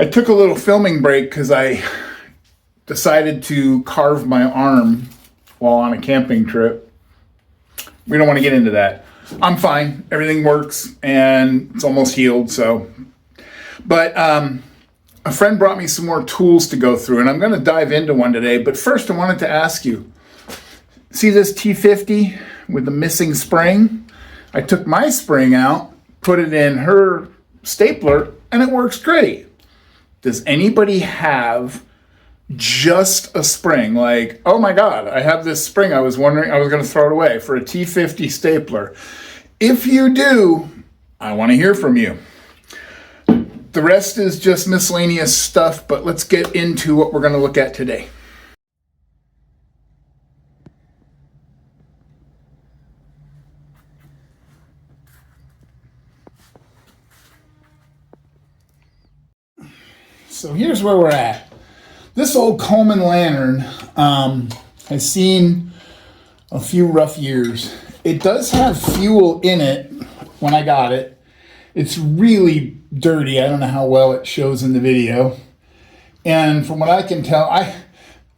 I took a little filming break because I decided to carve my arm while on a camping trip. We don't want to get into that. I'm fine. Everything works and it's almost healed. But a friend brought me some more tools to go through, and I'm going to dive into one today. But first, I wanted to ask you, see this T50 with the missing spring? I took my spring out, put it in her stapler, and it works great. Does anybody have just a spring? Like, oh my God, I have this spring. I was wondering, I was going to throw it away for a T50 stapler. If you do, I want to hear from you. The rest is just miscellaneous stuff, but let's get into what we're going to look at today. So here's where we're at. This old Coleman lantern has seen a few rough years. It does have fuel in it when I got it. It's really dirty. I don't know how well it shows in the video. And from what I can tell,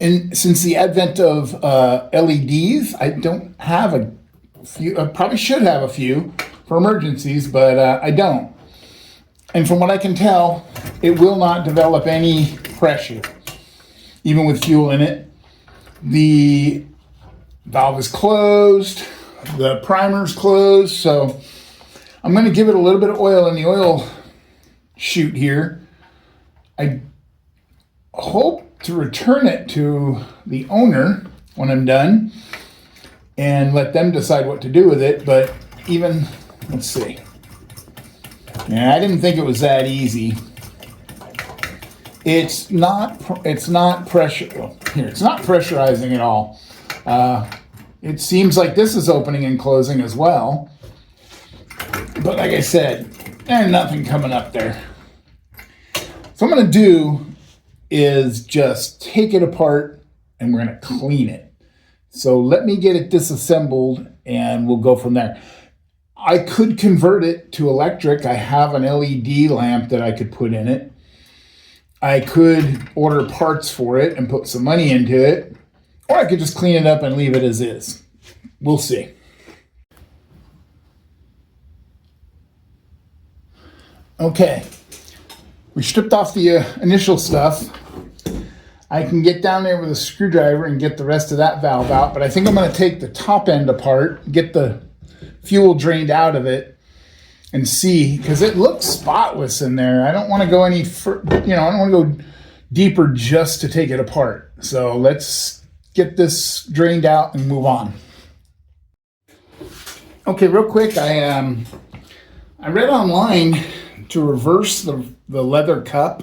since the advent of LEDs, I don't have a few. I probably should have a few for emergencies, but I don't. And from what I can tell, it will not develop any pressure, even with fuel in it. The valve is closed, the primer's closed, so I'm going to give it a little bit of oil in the oil chute here. I hope to return it to the owner when I'm done and let them decide what to do with it, but even, let's see. Yeah, I didn't think it was that easy. It's not pressure. Well, here, it's not pressurizing at all. It seems like this is opening and closing as well. But like I said, there's nothing coming up there. So what I'm going to do is just take it apart and we're going to clean it. So let me get it disassembled and we'll go from there. I could convert it to electric. I have an LED lamp that I could put in it. I could order parts for it and put some money into it. Or I could just clean it up and leave it as is. We'll see. Okay, we stripped off the initial stuff. I can get down there with a screwdriver and get the rest of that valve out, but I think I'm going to take the top end apart, get the fuel drained out of it, and see, because it looks spotless in there. I don't want to go any I don't want to go deeper just to take it apart. So let's get this drained out and move on. Okay, real quick, I read online to reverse the leather cup,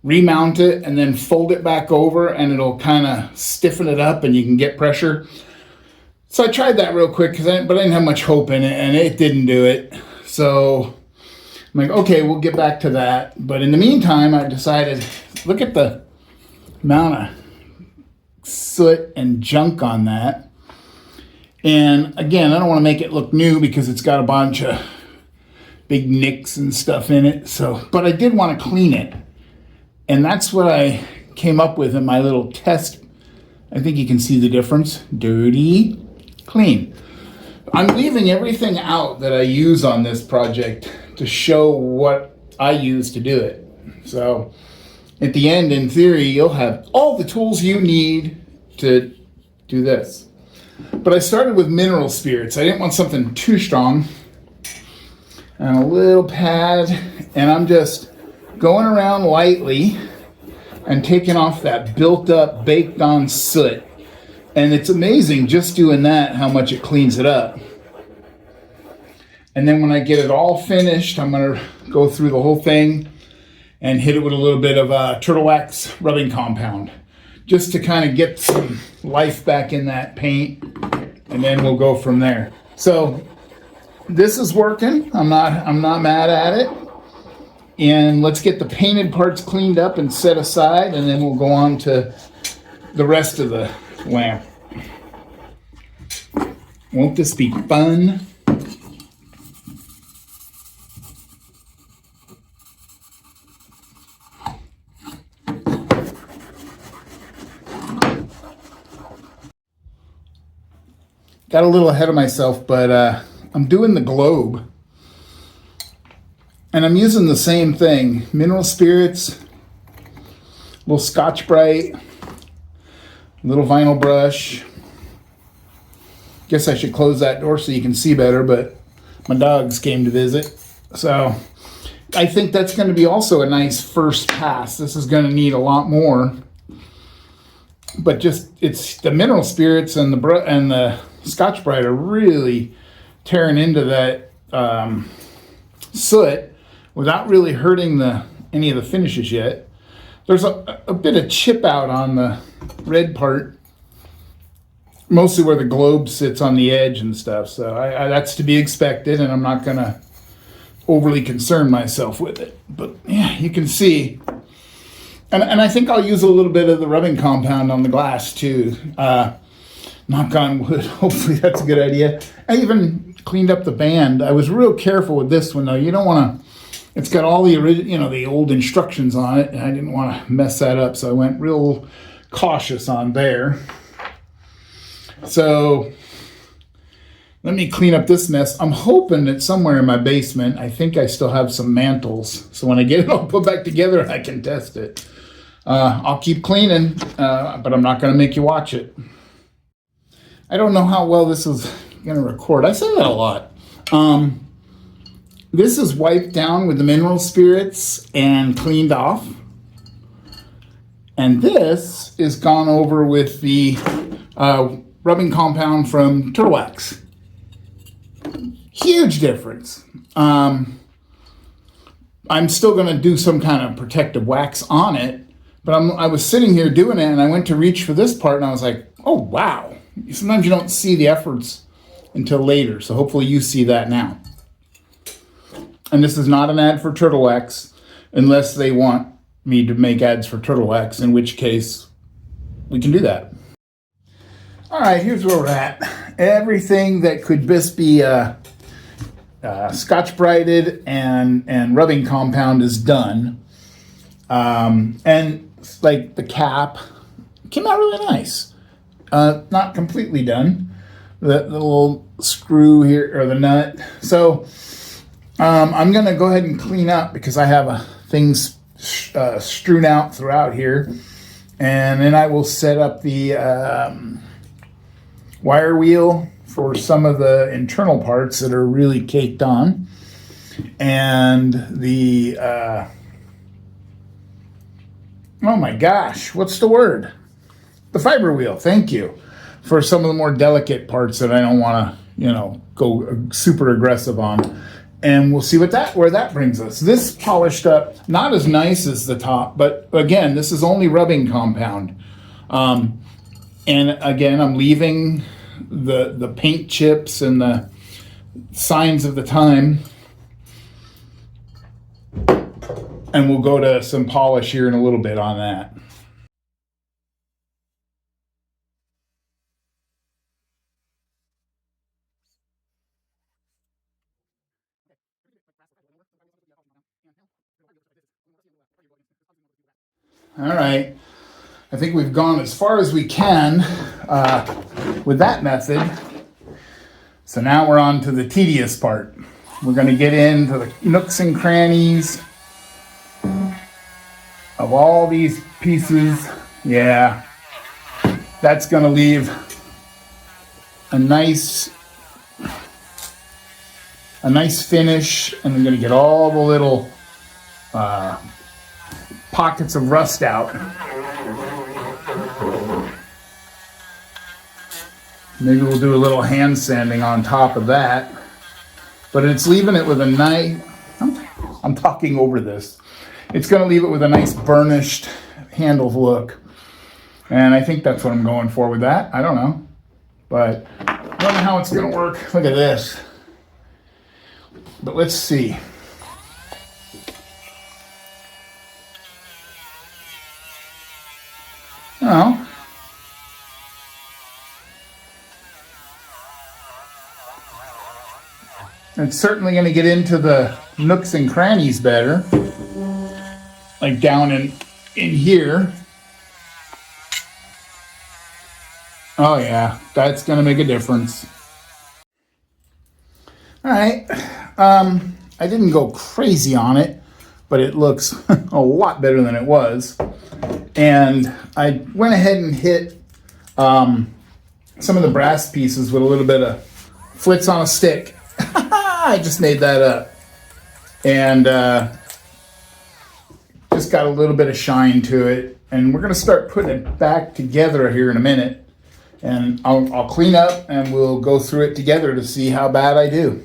remount it, and then fold it back over, and it'll kind of stiffen it up and you can get pressure. So I tried that real quick, but I didn't have much hope in it, and it didn't do it. So I'm like, okay, we'll get back to that. But in the meantime, I decided, look at the amount of soot and junk on that. And again, I don't want to make it look new because it's got a bunch of big nicks and stuff in it. So, but I did want to clean it. And that's what I came up with in my little test. I think you can see the difference. Dirty, clean. I'm leaving everything out that I use on this project to show what I use to do it. So at the end, in theory, you'll have all the tools you need to do this. But I started with mineral spirits. I didn't want something too strong. And a little pad, and I'm just going around lightly and taking off that built up, baked on soot. And it's amazing just doing that, how much it cleans it up. And then when I get it all finished, I'm gonna go through the whole thing and hit it with a little bit of turtle wax rubbing compound, just to kind of get some life back in that paint, and then we'll go from there. So this is working. I'm not mad at it. And let's get the painted parts cleaned up and set aside, and then we'll go on to the rest of the lamp. Won't this be fun? got a little ahead of myself, but I'm doing the globe. And I'm using the same thing. Mineral spirits, little Scotch-Brite, little vinyl brush. Guess I should close that door so you can see better, but my dogs came to visit. So I think that's going to be also a nice first pass. This is going to need a lot more. But just, it's the mineral spirits and the Scotch-Brite are really tearing into that soot without really hurting any of the finishes yet. There's a bit of chip out on the red part, mostly where the globe sits on the edge and stuff. So that's to be expected, and I'm not going to overly concern myself with it. But yeah, you can see. And I think I'll use a little bit of the rubbing compound on the glass too. Knock on wood. Hopefully that's a good idea. I even cleaned up the band. I was real careful with this one though. You don't want to. It's got all the the old instructions on it, and I didn't want to mess that up, so I went real cautious on there. So let me clean up this mess. I'm hoping that somewhere in my basement, I think I still have some mantles, so when I get it all put back together, I can test it. I'll keep cleaning, but I'm not going to make you watch it. I don't know how well this is going to record. I say that a lot. This is wiped down with the mineral spirits and cleaned off. And this is gone over with the rubbing compound from turtle wax. Huge difference. I'm still going to do some kind of protective wax on it, but I was sitting here doing it, and I went to reach for this part, and I was like, oh, wow. Sometimes you don't see the efforts until later, so hopefully you see that now. And this is not an ad for turtle wax, unless they want me to make ads for turtle wax, in which case we can do that. All right, here's where we're at. Everything that could just be Scotch-Brited and rubbing compound is done. And like the cap came out really nice. Not completely done. The little screw here, or the nut. So I'm going to go ahead and clean up because I have things strewn out throughout here. And then I will set up the wire wheel for some of the internal parts that are really caked on. And the, oh my gosh, what's the word? The fiber wheel, thank you. For some of the more delicate parts that I don't want to, go super aggressive on. And we'll see where that brings us. This polished up, not as nice as the top, but again, this is only rubbing compound. And again, I'm leaving the paint chips and the signs of the time. And we'll go to some polish here in a little bit on that. All right, I think we've gone as far as we can with that method. So now we're on to the tedious part. We're going to get into the nooks and crannies of all these pieces. Yeah, that's going to leave a nice finish, and I'm going to get all the little pockets of rust out. Maybe we'll do a little hand sanding on top of that. But it's leaving it with a nice, I'm talking over this. It's going to leave it with a nice burnished handle look. And I think that's what I'm going for with that. I don't know. But I don't know how it's going to work. Look at this. But let's see. Oh. It's certainly going to get into the nooks and crannies better. Like down in here. Oh yeah, that's going to make a difference. All right. I didn't go crazy on it, but it looks a lot better than it was. And I went ahead and hit some of the brass pieces with a little bit of flits on a stick. I just made that up. And just got a little bit of shine to it. And we're going to start putting it back together here in a minute. And I'll clean up and we'll go through it together to see how bad I do.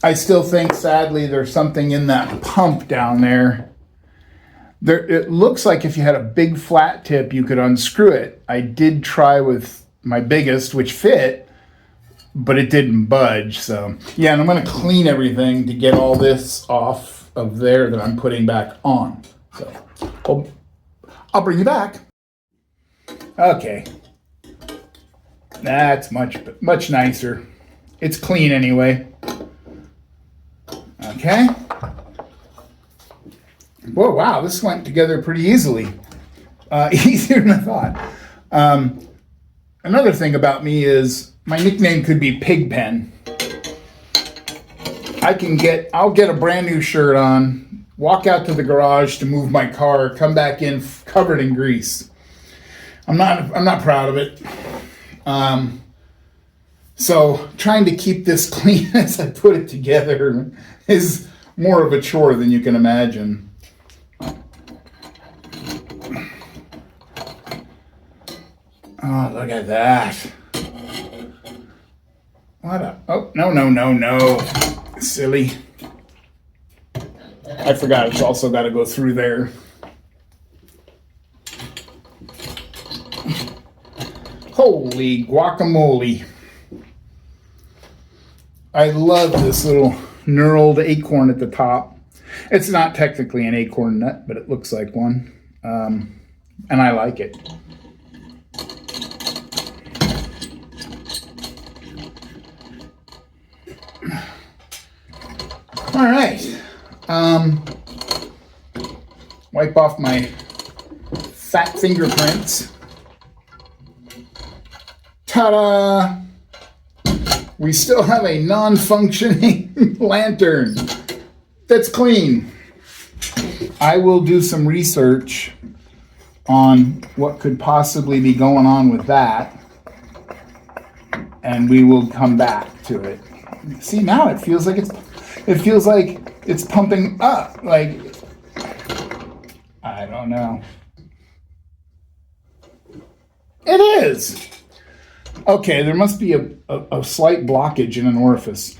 I still think, sadly, there's something in that pump down there. It looks like if you had a big flat tip, you could unscrew it. I did try with my biggest, which fit, but it didn't budge. So, yeah, and I'm going to clean everything to get all this off of there that I'm putting back on. So, I'll bring you back. Okay. That's much nicer. It's clean anyway. Okay. Whoa, wow, this went together pretty easily. Easier than I thought. Another thing about me is my nickname could be Pigpen. I'll get a brand new shirt on, walk out to the garage to move my car, come back in covered in grease. I'm not proud of it. So trying to keep this clean as I put it together is more of a chore than you can imagine. Oh, look at that. What a, oh, no. Silly. I forgot it's also got to go through there. Holy guacamole. I love this little knurled acorn at the top. It's not technically an acorn nut, but it looks like one. And I like it. All right. Wipe off my fat fingerprints. Ta-da! We still have a non-functioning lantern that's clean. I will do some research on what could possibly be going on with that, and we will come back to it. See, now it feels like it's pumping up. Like, I don't know. It is. Okay, there must be a slight blockage in an orifice.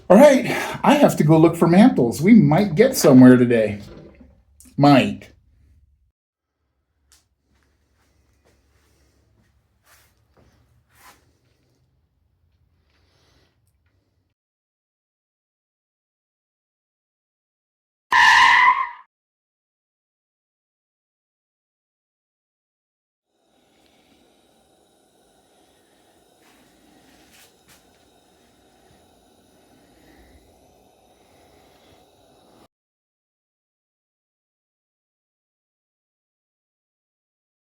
All right, I have to go look for mantles. We might get somewhere today. Might.